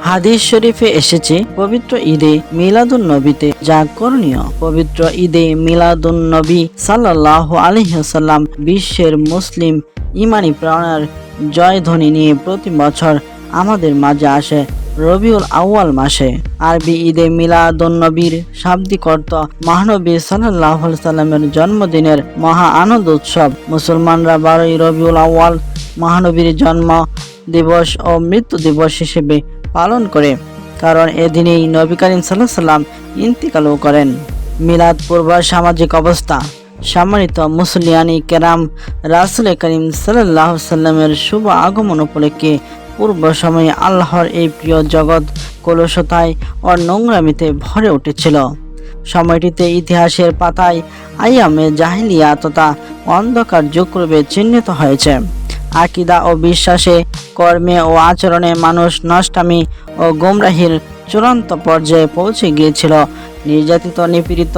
হাদিস শরীফে এসেছে পবিত্র ঈদে মিলাদুন নবীতে যা করণীয়। পবিত্র ঈদে মিলাদুন নবী সাল্লাল্লাহু আলাইহি ওয়াসাল্লাম বিশ্বের মুসলিম ইমানি প্রাণের জয়ধ্বনি নিয়ে প্রতি বছর আমাদের মাঝে আসে রবিউল আউয়াল মাসে। আরবি ঈদে মিলাদুন নবীর শাব্দিক অর্থ মহানবী সাল্লাল্লাহু আলাইহি সাল্লামের জন্মদিনের মহা আনন্দ উৎসব। মুসলমানরা 12ই রবিউল আউয়াল মহানবীর জন্ম দিবস ও মৃত্যু দিবস হিসেবে পালন করে, কারণ এদিনেই নবী করিম সাল্লাল্লাহু আলাইহি সাল্লাম ইন্তিকালও করেন। মিলাদ পূর্ব সামাজিক অবস্থা। সম্মানিত মুসলিয়ানি কেরাম, রাসূল করিম সাল্লাল্লাহু আলাইহি সাল্লামের শুভ আগমন উপলক্ষে পূর্ব সময়ে আল্লাহর এই প্রিয় জগৎ কলুষতায় ও নোংরামিতে ভরে উঠেছিল। সময়টিতে ইতিহাসের পাতায় আইয়ামে জাহিলিয়া তথা অন্ধকার যুগরূপে চিহ্নিত হয়েছে। আকীদা ও বিশ্বাসে, কর্মে ও আচরণে মানুষ নষ্টামি ও গোমরাহির চূড়ান্ত পর্যায়ে পৌঁছে গিয়েছিল। নির্যাতিত, নিপীড়িত,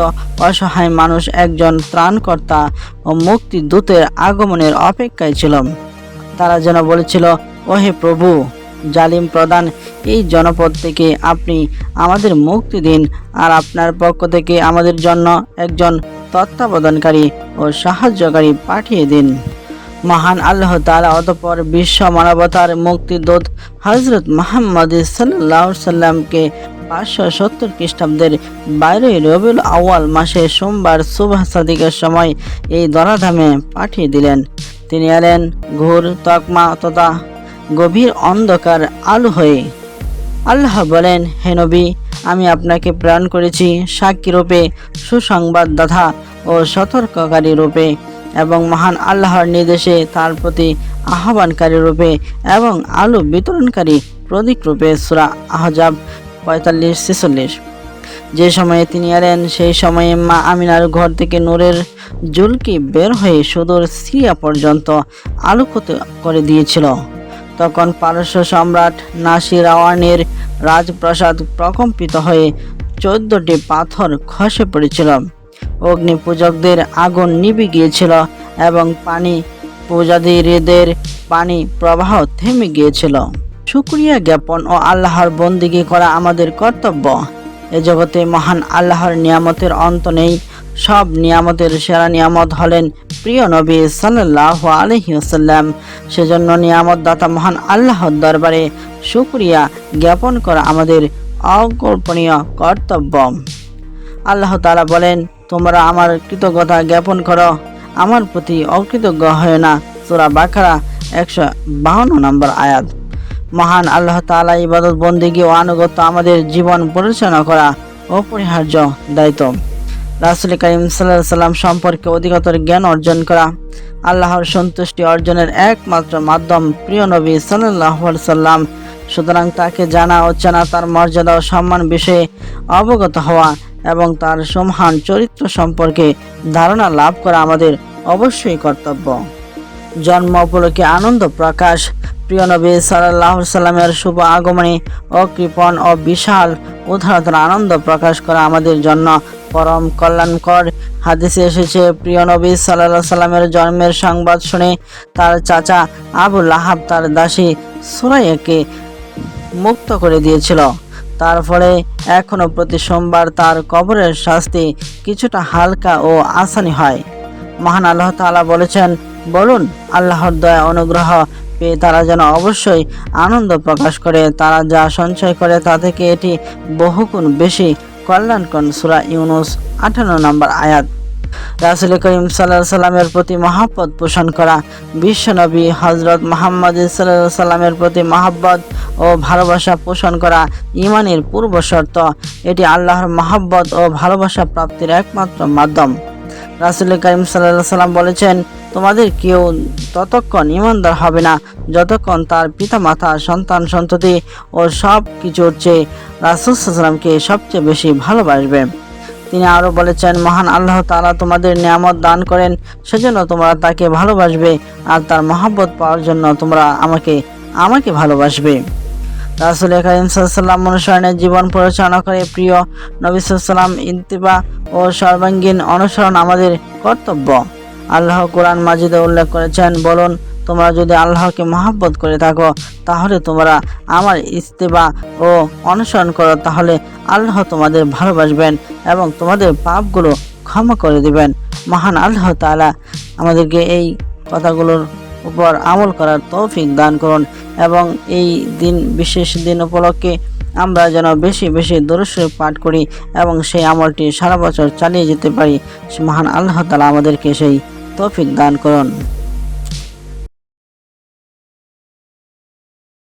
অসহায় মানুষ একজন ত্রাণকর্তা ও মুক্তিদূতের আগমনের অপেক্ষায় ছিল। তারা যেন বলেছিল, ওহে প্রভু, জালিম প্রধান এই জনপদ থেকে আপনি আমাদের মুক্তি দিন, আর আপনার পক্ষ থেকে আমাদের জন্য একজন তত্ত্বাবধানকারী ও সাহায্যকারী পাঠিয়ে দিন। মহান আল্লাহ তাআলা অতঃপর বিশ্ব মানবতার মুক্তিদূত হযরত মুহাম্মদ সাল্লাল্লাহু আলাইহি সাল্লামকে 570 খ্রিস্টাব্দের 12ই রবিউল আউয়াল মাসে সোমবার সুবহ সাদিকের সময় এই ধরাধামে পাঠিয়ে দিলেন। তিনি এলেন ঘোর তকমা তথা গভীর অন্ধকার আলো হয়ে। আল্লাহ বলেন, হে নবী, আমি আপনাকে প্রেরণ করেছি সাক্ষী রূপে, সুসংবাদদাতা ও সতর্ককারী রূপে, এবং মহান আল্লাহর নির্দেশে তার প্রতি আহ্বানকারী রূপে এবং আলো বিতরণকারী প্রতীক রূপে। সূরা আহজাব 45-46। যে সময়ে তিনি এলেন সেই সময়ে মা আমিনার ঘর থেকে নূরের ঝুলকি বের হয়ে সুদূর সিরিয়া পর্যন্ত আলোকিত করে দিয়েছিল। তখন পারস্য সম্রাট নাসিরাওয়ানের রাজপ্রাসাদ প্রকম্পিত হয়ে 14টি পাথর খসে পড়েছিল। অগ্নি পূজকদের আগুন নিভে গিয়েছিল এবং পানি পূজারীদের পানি প্রবাহ থেমে গিয়েছিল। শুকরিয়া জ্ঞাপন ও আল্লাহর বন্দিগি করা আমাদের কর্তব্য। এ জগতে মহান আল্লাহর নিয়ামতের অন্ত নেই। সব নিয়ামতের সেরা নিয়ামত হলেন প্রিয় নবী সাল্লাল্লাহু আলাইহি ওয়াসাল্লাম। সেজন্য নিয়ামত দাতা মহান আল্লাহর দরবারে শুকরিয়া জ্ঞাপন করা আমাদের অকল্পনীয় কর্তব্য। আল্লাহ তাআলা বলেন, তোমরা আমার কৃতজ্ঞতা জ্ঞাপন করো, আমার প্রতি অকৃতজ্ঞ হয় না। সূরা বাকারা 152 নম্বর আয়াত। মহান আল্লাহ তাআলা ইবাদত, বন্দেগী ও আনুগত্য আমাদের জীবন পরিচালনা করা অপরিহার্য দায়িত্ব। রাসূল করিম সাল্লাল্লাহু আলাইহি সাল্লাম সম্পর্কে অধিকতর জ্ঞান অর্জন করা আল্লাহর সন্তুষ্টি অর্জনের একমাত্র মাধ্যম প্রিয় নবী সাল্লাল্লাহু আলাইহি সাল্লাম। সুতরাং তাকে জানা ও চেনা, তার মর্যাদা ও সম্মান বিষয়ে অবগত হওয়া এবং তার সুমহান চরিত্র সম্পর্কে ধারণা লাভ করা আমাদের অবশ্যই কর্তব্য। জন্ম উপলক্ষে আনন্দ প্রকাশ। প্রিয় নবী সাল্লাল্লাহু আলাইহি সাল্লামের শুভ আগমনে অকৃপণ ও বিশাল উদারতার আনন্দ প্রকাশ করা আমাদের জন্য পরম কল্যাণকর। হাদিসে এসেছে, প্রিয় নবী সাল্লাল্লাহু আলাইহি সাল্লামের জন্মের সংবাদ শুনে তার চাচা আবু লাহাব তার দাসী সুরাইয়াকে মুক্ত করে দিয়েছিল। তার ফলে এখনো প্রতি সোমবার তার কবরের শাস্তি কিছুটা হালকা ও আসানি হয়। মহান আল্লাহ তাআলা বলেছেন, বলুন, আল্লাহর দয়া অনুগ্রহ পেয়ে তারা যেন অবশ্যই আনন্দ প্রকাশ করে। তারা যা সঞ্চয় করে তা থেকে এটি বহুগুণ বেশি কল্যাণকর। সূরা ইউনূস 58 নম্বর আয়াত। রাসূল করিম সাল্লাল্লাহু আলাইহি সাল্লামের প্রতি মহব্বত পোষণ করা। বিশ্বনবী হযরত মুহাম্মদ সাল্লাল্লাহু আলাইহি সাল্লামের প্রতি মহব্বত ও ভালোবাসা পোষণ করা ঈমানের পূর্ব শর্ত। এটি আল্লাহর মহব্বত ও ভালোবাসা প্রাপ্তির একমাত্র মাধ্যম। রাসূল করিম সাল্লাল্লাহু আলাইহি সাল্লাম বলেছেন, তোমাদের কেউ ততক্ষণ ঈমানদার হবে না যতক্ষণ তার পিতামাতা, সন্তান সন্ততি ও সব কিছুর চেয়ে রাসূল সাল্লাল্লাহু আলাইহি সাল্লামকে সবচেয়ে বেশি ভালোবাসবে। তিনি আরও বলেছেন, মহান আল্লাহ তাআলা তোমাদের নিয়ামত দান করেন, সেজন্য তোমরা তাকে ভালোবাসবে, আর তার মহব্বত পাওয়ার জন্য তোমরা আমাকে ভালোবাসবে। রাসূল করিম সাল্লাল্লাহু আলাইহি সাল্লাম অনুসরণের জীবন পরিচালনা করে প্রিয় নবী সাল্লাল্লাহু আলাইহি সাল্লাম ইত্তিবা ও সর্বাঙ্গীন অনুসরণ আমাদের কর্তব্য। আল্লাহ কোরআন মাজিদে উল্লেখ করেছেন, বলুন, তোমরা যদি আল্লাহকে মহব্বত করে থাকো তাহলে তোমরা আমার ইত্তেবা ও অনুসরণ করো, তাহলে আল্লাহ তোমাদের ভালোবাসবেন এবং তোমাদের পাপগুলো ক্ষমা করে দিবেন। মহান আল্লাহ তাআলা আমাদেরকে এই কথাগুলোর উপর আমল করার তৌফিক দান করুন এবং এই দিন, বিশেষ দিন উপলক্ষে আমরা যেন বেশি বেশি দরুদ শরীফ পাঠ করি এবং সেই আমলটি সারা বছর চালিয়ে যেতে পারি। মহান আল্লাহ তাআলা আমাদেরকে সেই তৌফিক দান করুন।